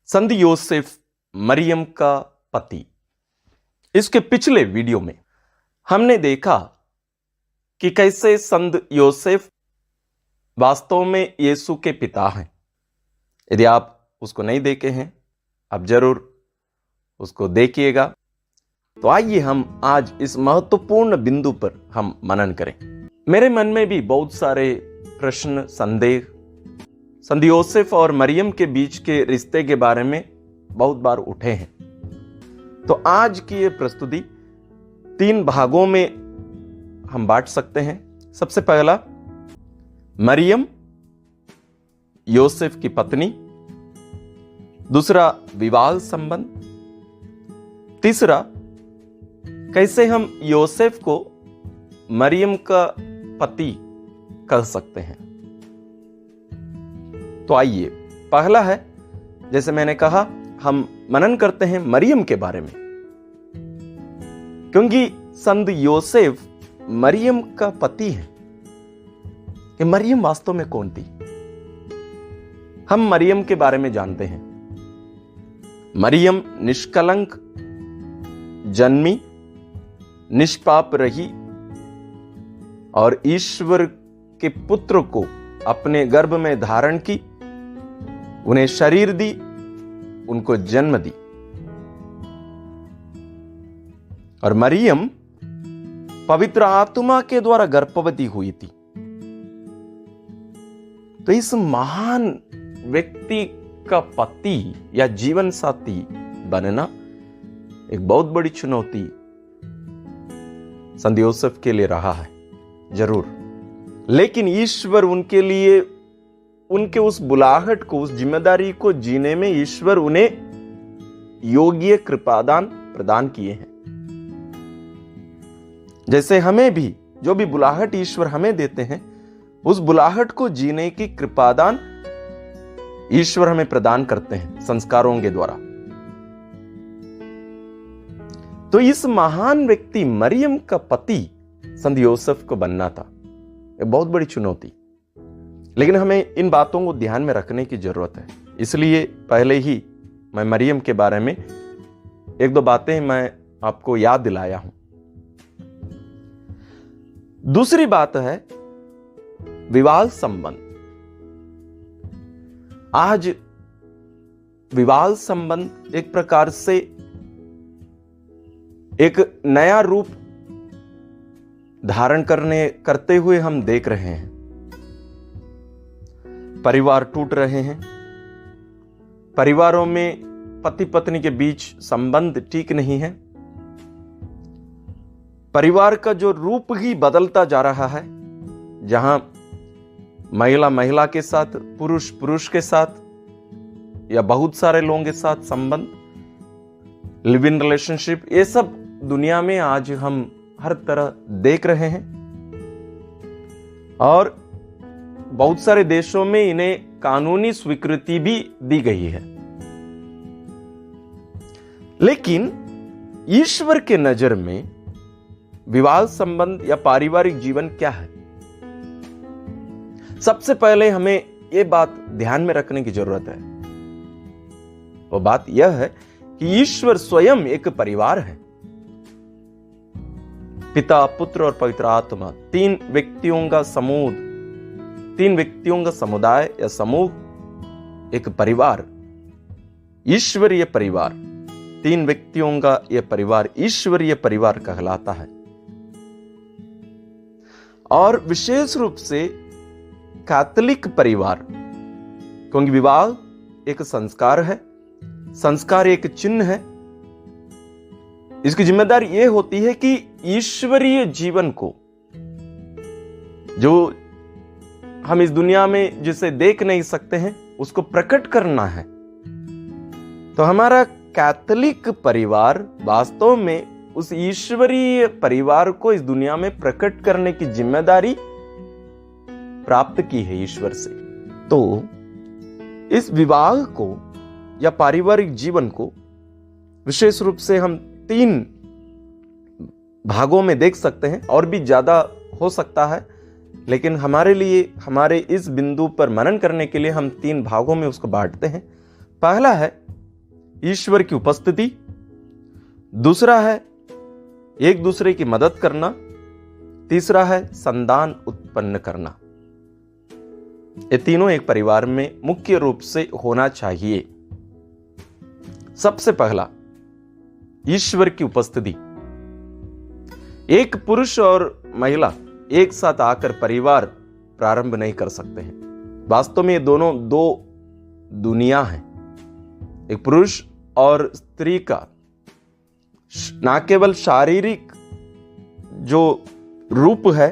संत योसेफ मरियम का पति। इसके पिछले वीडियो में हमने देखा कि कैसे संत योसेफ वास्तव में यीशु के पिता हैं। यदि आप उसको नहीं देखे हैं, आप जरूर उसको देखिएगा। तो आइए हम आज इस महत्वपूर्ण बिंदु पर हम मनन करें। मेरे मन में भी बहुत सारे प्रश्न, संदेह संत योसेफ और मरियम के बीच के रिश्ते के बारे में बहुत बार उठे हैं। तो आज की ये प्रस्तुति 3 भागों में हम बांट सकते हैं। सबसे पहला, मरियम योसेफ की पत्नी। दूसरा, विवाह संबंध। तीसरा, कैसे हम योसेफ को मरियम का पति कह सकते हैं। तो आइए, पहला है, जैसे मैंने कहा, हम मनन करते हैं मरियम के बारे में, क्योंकि संत योसेफ मरियम का पति है। कि मरियम वास्तव में कौन थी? हम मरियम के बारे में जानते हैं। मरियम निष्कलंक जन्मी, निष्पाप रही और ईश्वर के पुत्र को अपने गर्भ में धारण की, उन्हें शरीर दी, उनको जन्म दी। और मरियम पवित्र आत्मा के द्वारा गर्भवती हुई थी। तो इस महान व्यक्ति का पति या जीवन साथी बनना एक बहुत बड़ी चुनौती संत योसेफ के लिए रहा है, जरूर। लेकिन ईश्वर उनके लिए, उनके उस बुलाहट को, उस जिम्मेदारी को जीने में ईश्वर उन्हें योग्य कृपादान प्रदान किए हैं। जैसे हमें भी जो भी बुलाहट ईश्वर हमें देते हैं, उस बुलाहट को जीने की कृपादान ईश्वर हमें प्रदान करते हैं संस्कारों के द्वारा। तो इस महान व्यक्ति मरियम का पति संत योसेफ को बनना था, एक बहुत बड़ी चुनौती। लेकिन हमें इन बातों को ध्यान में रखने की जरूरत है। इसलिए पहले ही मैं मरियम के बारे में 1-2 बातें मैं आपको याद दिलाया हूं। दूसरी बात है विवाह संबंध। आज विवाह संबंध एक प्रकार से एक नया रूप धारण करते हुए हम देख रहे हैं। परिवार टूट रहे हैं। परिवारों में पति पत्नी के बीच संबंध ठीक नहीं है। परिवार का जो रूप ही बदलता जा रहा है, जहां महिला महिला के साथ, पुरुष पुरुष के साथ या बहुत सारे लोगों के साथ संबंध, लिव इन रिलेशनशिप, ये सब दुनिया में आज हम हर तरह देख रहे हैं। और बहुत सारे देशों में इन्हें कानूनी स्वीकृति भी दी गई है। लेकिन ईश्वर के नजर में विवाह संबंध या पारिवारिक जीवन क्या है? सबसे पहले हमें यह बात ध्यान में रखने की जरूरत है। वो बात यह है कि ईश्वर स्वयं एक परिवार है। पिता, पुत्र और पवित्र आत्मा, 3 व्यक्तियों का समूह, 3 व्यक्तियों का समुदाय या समूह, एक परिवार, ईश्वरीय परिवार। 3 व्यक्तियों का यह परिवार ईश्वरीय परिवार कहलाता है। और विशेष रूप से कैथोलिक परिवार, क्योंकि विवाह एक संस्कार है, संस्कार एक चिन्ह है। इसकी जिम्मेदारी यह होती है कि ईश्वरीय जीवन को, जो हम इस दुनिया में जिसे देख नहीं सकते हैं, उसको प्रकट करना है। तो हमारा कैथोलिक परिवार वास्तव में उस ईश्वरीय परिवार को इस दुनिया में प्रकट करने की जिम्मेदारी प्राप्त की है ईश्वर से। तो इस विवाह को या पारिवारिक जीवन को विशेष रूप से हम 3 भागों में देख सकते हैं, और भी ज्यादा हो सकता है, लेकिन हमारे लिए, हमारे इस बिंदु पर मनन करने के लिए हम 3 भागों में उसको बांटते हैं। पहला है ईश्वर की उपस्थिति, दूसरा है एक दूसरे की मदद करना, तीसरा है संतान उत्पन्न करना। ये तीनों एक परिवार में मुख्य रूप से होना चाहिए। सबसे पहला, ईश्वर की उपस्थिति। एक पुरुष और महिला एक साथ आकर परिवार प्रारंभ नहीं कर सकते हैं। वास्तव में ये दोनों दो दुनिया हैं। एक पुरुष और स्त्री का ना केवल शारीरिक जो रूप है,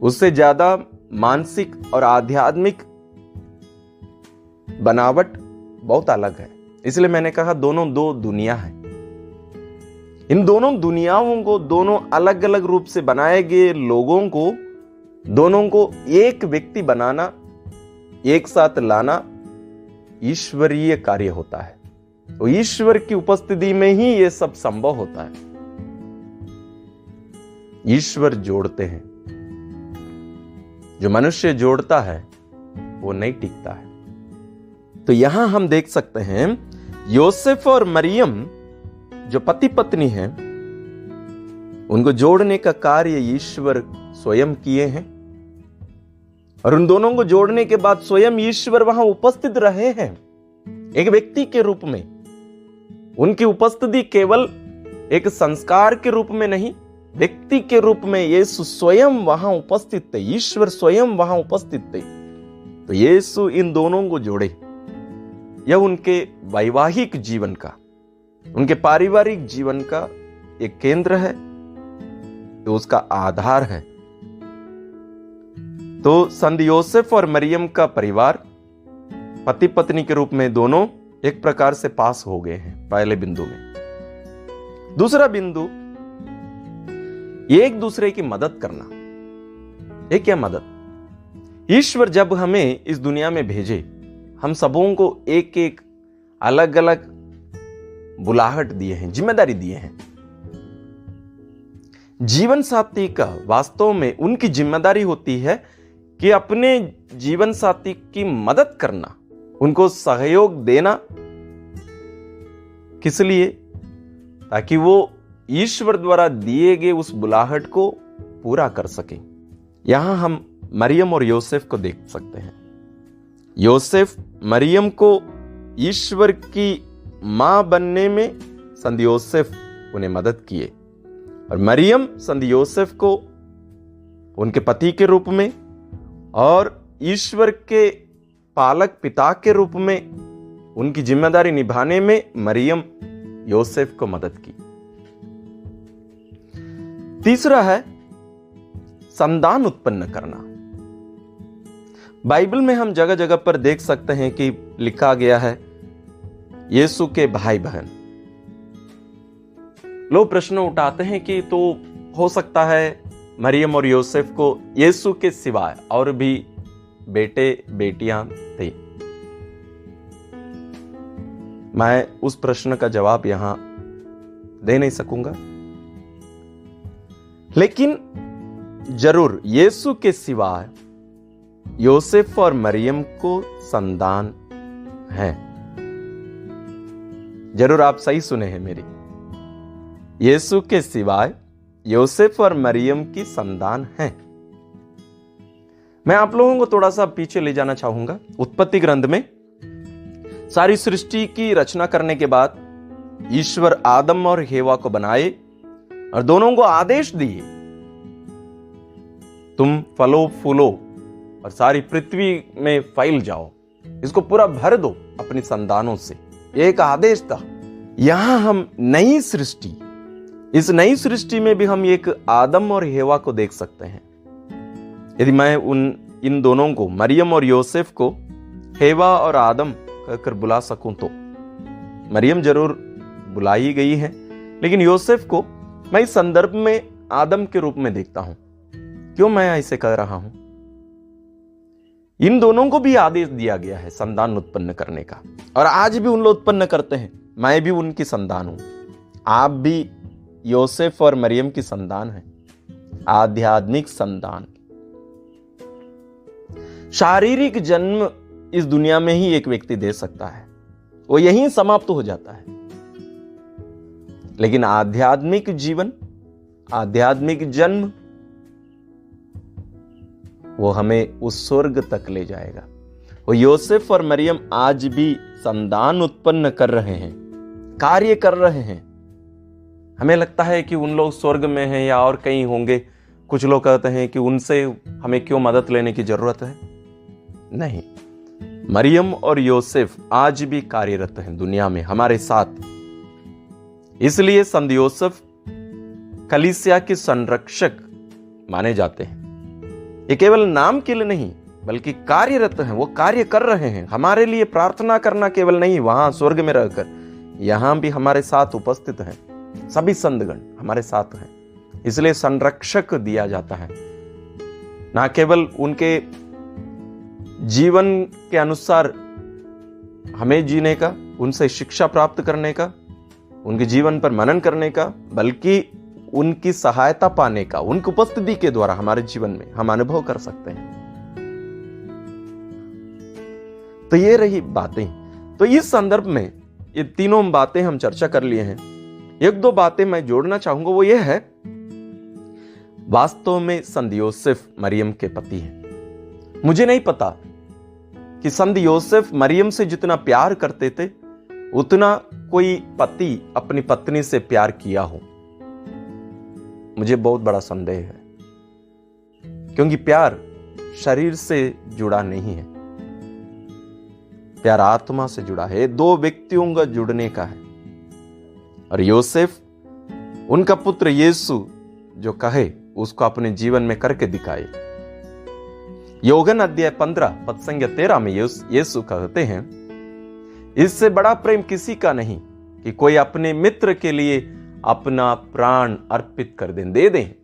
उससे ज्यादा मानसिक और आध्यात्मिक बनावट बहुत अलग है। इसलिए मैंने कहा दोनों दो दुनिया है। इन दोनों दुनियाओं को, दोनों अलग अलग रूप से बनाए गए लोगों को, दोनों को एक व्यक्ति बनाना, एक साथ लाना ईश्वरीय कार्य होता है। तो ईश्वर की उपस्थिति में ही यह सब संभव होता है। ईश्वर जोड़ते हैं। जो मनुष्य जोड़ता है वो नहीं टिकता है। तो यहां हम देख सकते हैं योसेफ और मरियम जो पति पत्नी हैं, उनको जोड़ने का कार्य ईश्वर स्वयं किए हैं। और उन दोनों को जोड़ने के बाद स्वयं ईश्वर वहां उपस्थित रहे हैं एक व्यक्ति के रूप में। उनकी उपस्थिति केवल एक संस्कार के रूप में नहीं, व्यक्ति के रूप में यीशु स्वयं वहां उपस्थित थे। ईश्वर स्वयं वहां उपस्थित थे। तो यीशु इन दोनों को जोड़े। यह उनके वैवाहिक जीवन का, उनके पारिवारिक जीवन का एक केंद्र है, तो उसका आधार है। तो संत योसेफ और मरियम का परिवार पति पत्नी के रूप में दोनों एक प्रकार से पास हो गए हैं पहले बिंदु में। दूसरा बिंदु, एक दूसरे की मदद करना। एक क्या मदद? ईश्वर जब हमें इस दुनिया में भेजे, हम सबों को एक एक अलग अलग बुलाहट दिए हैं, जिम्मेदारी दिए हैं। जीवन साथी का वास्तव में उनकी जिम्मेदारी होती है कि अपने जीवन साथी की मदद करना, उनको सहयोग देना। किस लिए? ताकि वो ईश्वर द्वारा दिए गए उस बुलाहट को पूरा कर सके। यहां हम मरियम और योसेफ को देख सकते हैं। योसेफ मरियम को ईश्वर की मां बनने में संत योसेफ उन्हें मदद किए, और मरियम संत योसेफ को उनके पति के रूप में और ईश्वर के पालक पिता के रूप में उनकी जिम्मेदारी निभाने में मरियम योसेफ को मदद की। तीसरा है संतान उत्पन्न करना। बाइबल में हम जगह जगह पर देख सकते हैं कि लिखा गया है यीशु के भाई बहन। लोग प्रश्न उठाते हैं कि तो हो सकता है मरियम और योसेफ को यीशु के सिवाय और भी बेटे बेटियां थे। मैं उस प्रश्न का जवाब यहां दे नहीं सकूंगा, लेकिन जरूर यीशु के सिवाय योसेफ और मरियम को संतान है। जरूर आप सही सुने हैं मेरी। यीशु के सिवाय योसेफ और मरियम की संतान है। मैं आप लोगों को थोड़ा सा पीछे ले जाना चाहूंगा। उत्पत्ति ग्रंथ में सारी सृष्टि की रचना करने के बाद ईश्वर आदम और हेवा को बनाए और दोनों को आदेश दिए, तुम फलो फूलो और सारी पृथ्वी में फैल जाओ, इसको पूरा भर दो अपनी संतानों से। एक आदेश था। यहां हम नई सृष्टि, इस नई सृष्टि में भी हम एक आदम और हेवा को देख सकते हैं। यदि मैं इन दोनों को, मरियम और योसेफ को हेवा और आदम कहकर बुला सकूं तो मरियम जरूर बुलाई गई है, लेकिन योसेफ को मैं इस संदर्भ में आदम के रूप में देखता हूं। क्यों मैं ऐसे कह रहा हूं? इन दोनों को भी आदेश दिया गया है संतान उत्पन्न करने का, और आज भी उन लोग उत्पन्न करते हैं। मैं भी उनकी संतान हूं, आप भी योसेफ और मरियम की संतान है, आध्यात्मिक संतान। शारीरिक जन्म इस दुनिया में ही एक व्यक्ति दे सकता है, वो यहीं समाप्त हो जाता है। लेकिन आध्यात्मिक जीवन, आध्यात्मिक जन्म, वो हमें उस स्वर्ग तक ले जाएगा। वो योसेफ और मरियम आज भी संतान उत्पन्न कर रहे हैं, कार्य कर रहे हैं। हमें लगता है कि उन लोग स्वर्ग में हैं या और कहीं होंगे। कुछ लोग कहते हैं कि उनसे हमें क्यों मदद लेने की जरूरत है। नहीं, मरियम और योसेफ आज भी कार्यरत हैं दुनिया में हमारे साथ। इसलिए संत योसेफ कलीसिया के संरक्षक माने जाते हैं। ये केवल नाम के लिए नहीं बल्कि कार्यरत हैं, वो कार्य कर रहे हैं हमारे लिए। प्रार्थना करना केवल नहीं, वहां स्वर्ग में रहकर, यहां भी हमारे साथ उपस्थित हैं। सभी संतगण हमारे साथ हैं। इसलिए संरक्षक दिया जाता है, ना केवल उनके जीवन के अनुसार हमें जीने का, उनसे शिक्षा प्राप्त करने का, उनके जीवन पर मनन करने का, बल्कि उनकी सहायता पाने का, उनकी उपस्थिति के द्वारा हमारे जीवन में हम अनुभव कर सकते हैं। तो ये रही बातें। तो इस संदर्भ में ये तीनों बातें हम चर्चा कर लिए हैं। एक दो बातें मैं जोड़ना चाहूंगा, वो ये है, वास्तव में संत योसेफ मरियम के पति हैं। मुझे नहीं पता कि संत योसेफ मरियम से जितना प्यार करते थे उतना कोई पति अपनी पत्नी से प्यार किया हो। मुझे बहुत बड़ा संदेह है, क्योंकि प्यार शरीर से जुड़ा नहीं है, प्यार आत्मा से जुड़ा है, दो व्यक्तियों का जुड़ने का है। और योसेफ उनका पुत्र यीशु जो कहे उसको अपने जीवन में करके दिखाए। योगन अध्याय 15 पद संख्या 13 में यीशु कहते हैं, इससे बड़ा प्रेम किसी का नहीं कि कोई अपने मित्र के लिए अपना प्राण अर्पित कर दे दें।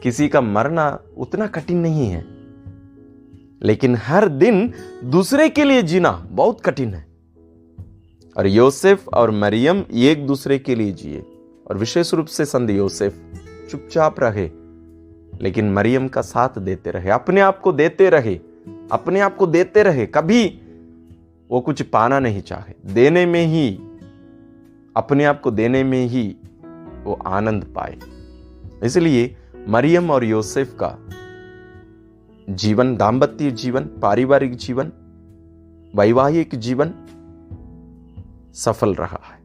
किसी का मरना उतना कठिन नहीं है, लेकिन हर दिन दूसरे के लिए जीना बहुत कठिन है। और योसेफ और मरियम एक दूसरे के लिए जिए, और विशेष रूप से संत योसेफ चुपचाप रहे, लेकिन मरियम का साथ देते रहे, अपने आप को देते रहे, अपने आप को देते रहे। कभी वो कुछ पाना नहीं चाहे, देने में ही, अपने आप को देने में ही वो आनंद पाए। इसलिए मरियम और योसेफ का जीवन, दाम्पत्य जीवन, पारिवारिक जीवन, वैवाहिक जीवन सफल रहा है।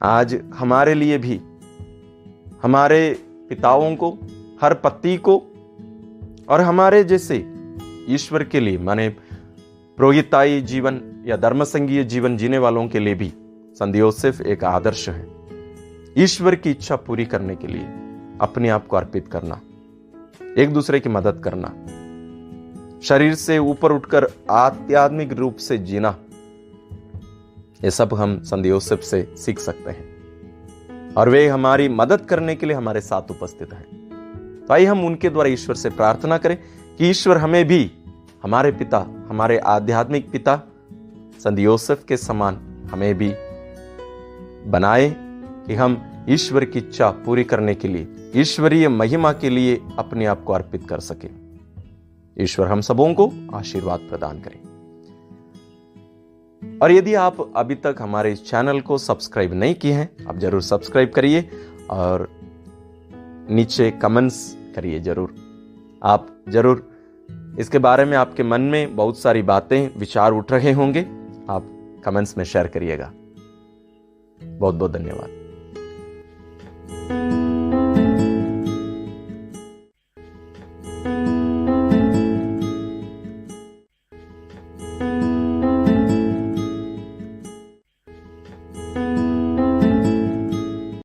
आज हमारे लिए भी, हमारे पिताओं को, हर पति को और हमारे जैसे ईश्वर के लिए, माने पुरोहिताई जीवन या धर्मसंघीय जीवन जीने वालों के लिए भी संत योसेफ एक आदर्श है। ईश्वर की इच्छा पूरी करने के लिए अपने आप को अर्पित करना, एक दूसरे की मदद करना, शरीर से ऊपर उठकर आध्यात्मिक रूप से जीना, ये सब हम संत योसेफ से सीख सकते हैं। और वे हमारी मदद करने के लिए हमारे साथ उपस्थित हैं। तो आइए हम उनके द्वारा ईश्वर से प्रार्थना करें कि ईश्वर हमें भी, हमारे पिता, हमारे आध्यात्मिक पिता संत योसेफ के समान हमें भी बनाए, कि हम ईश्वर की इच्छा पूरी करने के लिए, ईश्वरीय महिमा के लिए अपने आप को अर्पित कर सके। ईश्वर हम सबों को आशीर्वाद प्रदान करें। और यदि आप अभी तक हमारे इस चैनल को सब्सक्राइब नहीं किए हैं, आप जरूर सब्सक्राइब करिए और नीचे कमेंट्स करिए जरूर। आप जरूर इसके बारे में, आपके मन में बहुत सारी बातें, विचार उठ रहे होंगे, आप कमेंट्स में शेयर करिएगा। बहुत बहुत धन्यवाद।